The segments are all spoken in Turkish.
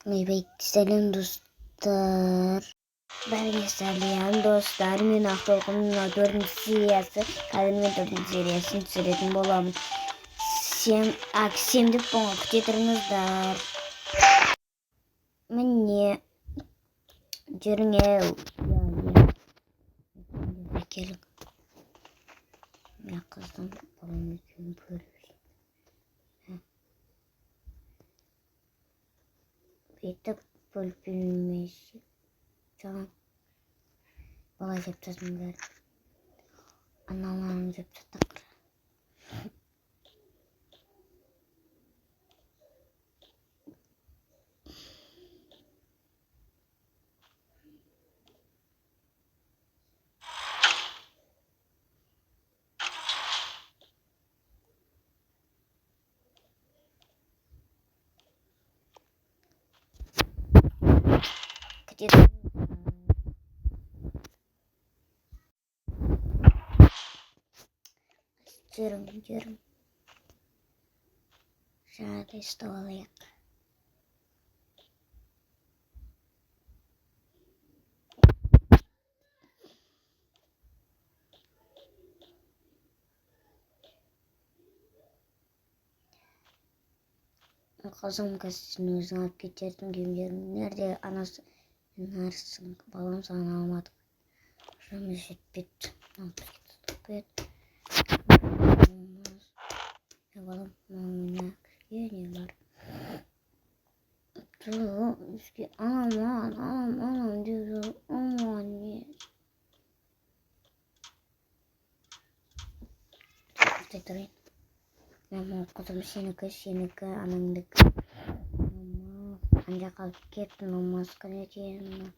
Evet, selam dostlar. Belgeselleyen dostlar, Münah Oku'nun 4. serisi, Kadının 4. serisini söyledim bolam. Şimdi bana kutularımızlar. Mene jörüngel. Gelin. Ya kızım, balam için böyle. Beta bölünmesi. Tamam. Balay yapacağız bunları. Analarını yapacağız. Canım. Şöyle istolayak. Kızım gazetesini özüne alıp getirdim gemlerim. Nerede anası? Neresin? Babam sana almadı. Şöyle bitti. Ne yapacağız? Yapalım. Ne geliyorlar. Üstü aman diyor. Aman diye. Tekrar. Ben okudum seni anandık. Ancak kalıp gittim olmaz kaleciğim.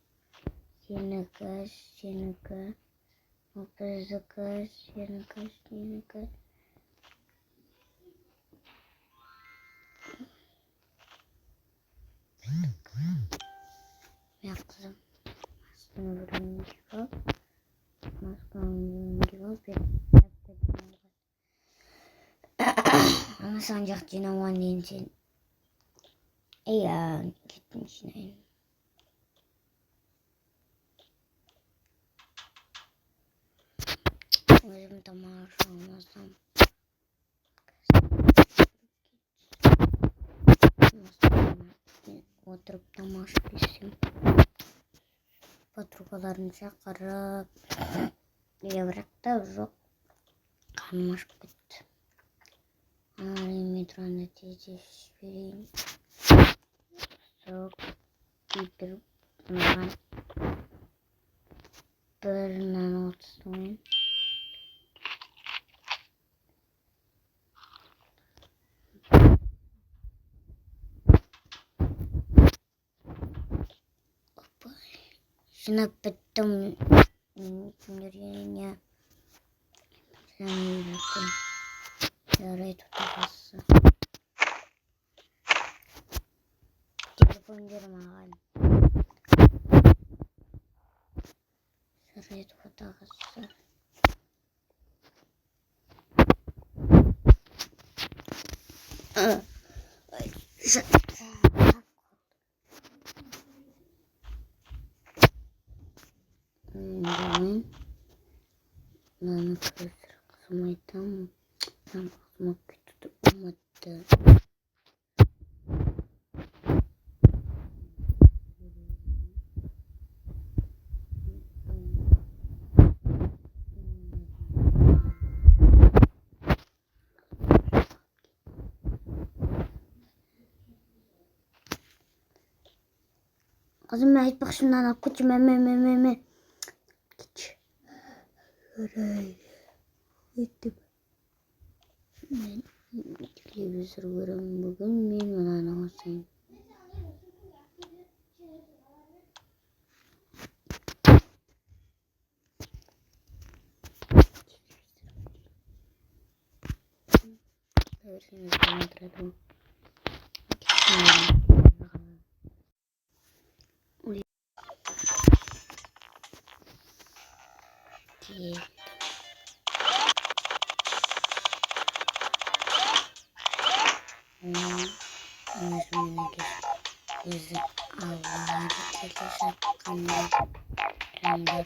Seni kız. O kızı kız. Seni kız. Yaptım. Aslında buranın gibi. Maskanın gibi. Ama sancak cinavan için. Ya gitmiş ne? Özüm damar olmazsam. Oturup damar bizim. Patrukalarını çakarıp. Yavrakta yok. Kalmış bitti. Metro neticesi vereyim. Çok gidirip bundan. Bölünen olsun. Şuna bittim. Sinirliğine. Sen yürüdün. Yarayı tutamazsın. Telefon diyorum ağabey. Yarayı tutamazsın. Ben kızım tam aklıma kötü olmadı. Kızım ben hiç bak şundan al kutu me. Geç. Oraya gittim. Ben televizyon görüyorum bugün benim anam olsayım. Görüşürüz. Ben Anlaşılmıyor. Bizi Allah'a dikkat kandır. Abu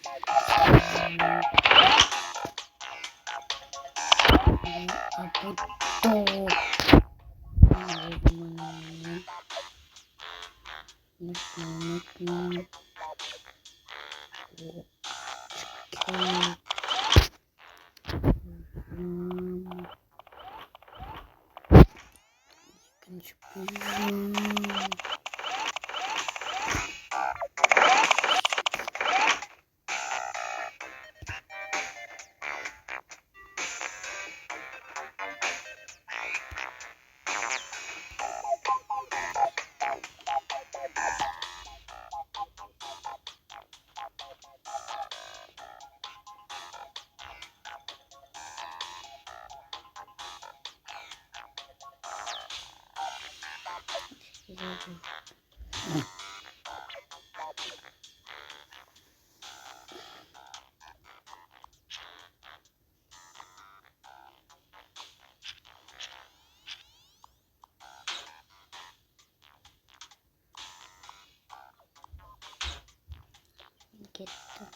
Gittim.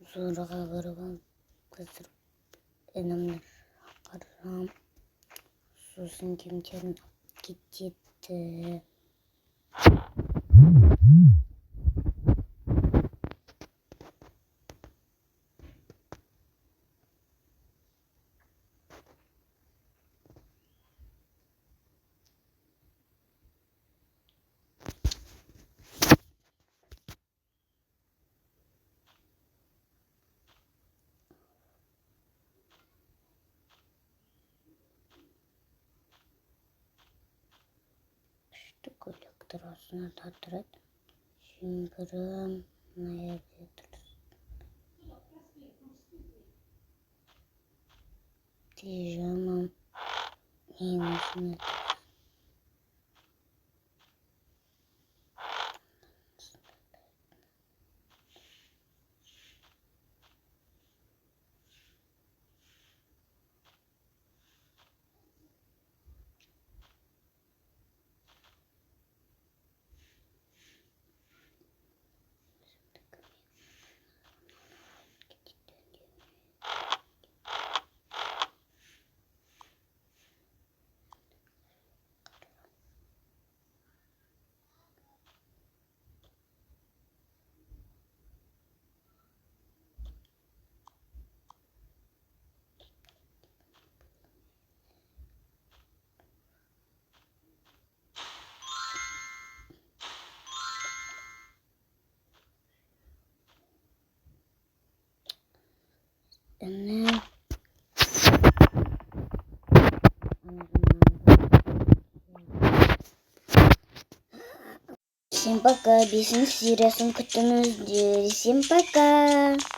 Sonra kavurgan kızırıp enemler aram susun kimçerin gitti. İşte kolektör aslında tatlırat. Şimdirim neye getiririz? Diyeceğim neymişini. Ne? Всем пока, бесим сиресом, котом, всем пока.